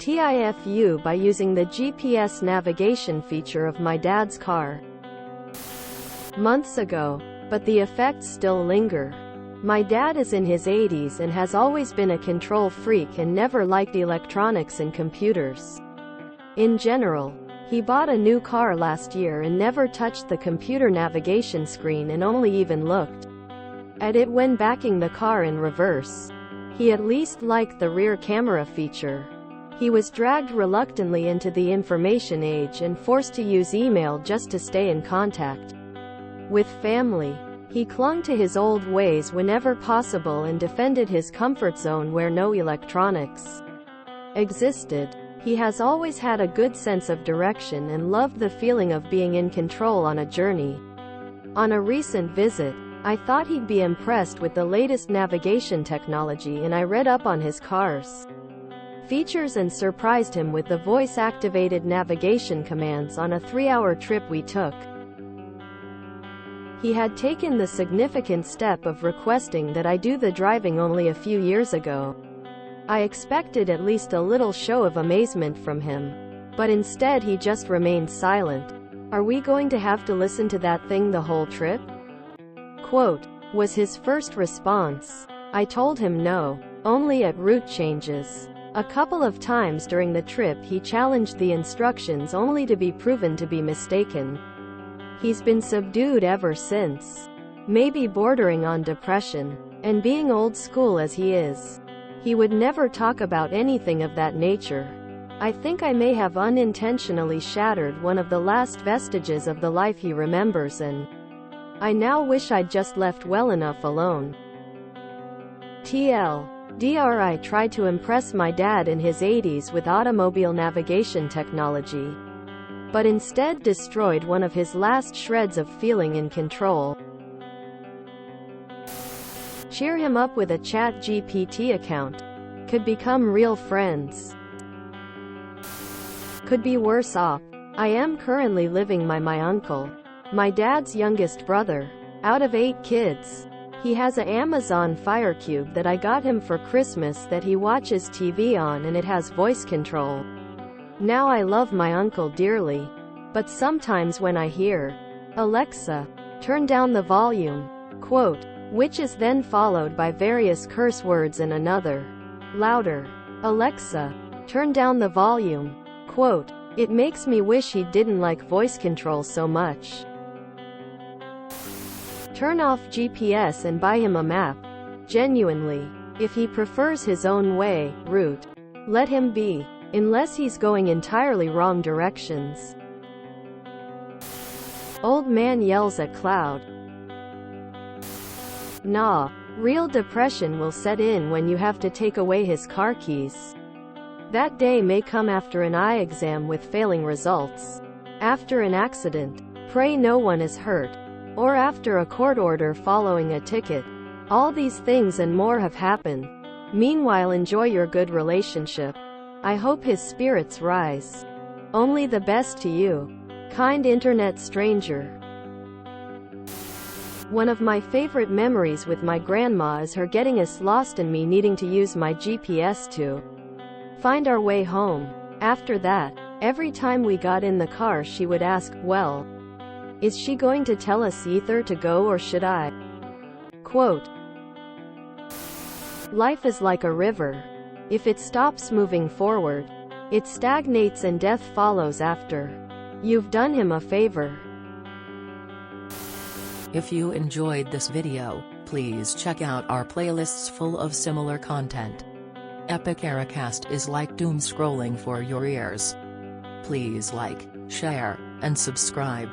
TIFU by using the GPS navigation feature of my dad's car. Months ago, but the effects still linger. My dad is in his 80s and has always been a control freak and never liked electronics and computers. In general, he bought a new car last year and never touched the computer navigation screen and only even looked at it when backing the car in reverse. He at least liked the rear camera feature. He was dragged reluctantly into the information age and forced to use email just to stay in contact with family. He clung to his old ways whenever possible and defended his comfort zone where no electronics existed. He has always had a good sense of direction and loved the feeling of being in control on a journey. On a recent visit, I thought he'd be impressed with the latest navigation technology, and I read up on his car's features and surprised him with the voice-activated navigation commands on a 3-hour trip we took. He had taken the significant step of requesting that I do the driving only a few years ago. I expected at least a little show of amazement from him, but instead he just remained silent. "Are we going to have to listen to that thing the whole trip?" Quote, was his first response. I told him no, only at route changes. A couple of times during the trip he challenged the instructions only to be proven to be mistaken. He's been subdued ever since. Maybe bordering on depression. And being old school as he is, he would never talk about anything of that nature. I think I may have unintentionally shattered one of the last vestiges of the life he remembers, and I now wish I'd just left well enough alone. TLDR, I tried to impress my dad in his 80s with automobile navigation technology, but instead destroyed one of his last shreds of feeling in control. Cheer him up with a ChatGPT account. Could become real friends. Could be worse off. I am currently living by my uncle, my dad's youngest brother, out of 8 kids. He has an Amazon Fire Cube that I got him for Christmas that he watches TV on, and it has voice control. Now I love my uncle dearly, but sometimes when I hear, "Alexa, turn down the volume," quote, which is then followed by various curse words and another, louder, "Alexa, turn down the volume," quote, it makes me wish he didn't like voice control so much. Turn off GPS and buy him a map. Genuinely. If he prefers his own way, route, let him be. Unless he's going entirely wrong directions. Old man yells at cloud. Nah. Real depression will set in when you have to take away his car keys. That day may come after an eye exam with failing results, after an accident, pray no one is hurt, or after a court order following a ticket. All these things and more have happened. Meanwhile, enjoy your good relationship. I hope his spirits rise. Only the best to you. Kind internet stranger. One of my favorite memories with my grandma is her getting us lost and me needing to use my GPS to find our way home. After that, every time we got in the car she would ask, "Well, is she going to tell us either to go or should I?" Quote, life is like a river. If it stops moving forward, it stagnates and death follows after. You've done him a favor. If you enjoyed this video, please check out our playlists full of similar content. Epic Ericast is like doom scrolling for your ears. Please like, share, and subscribe.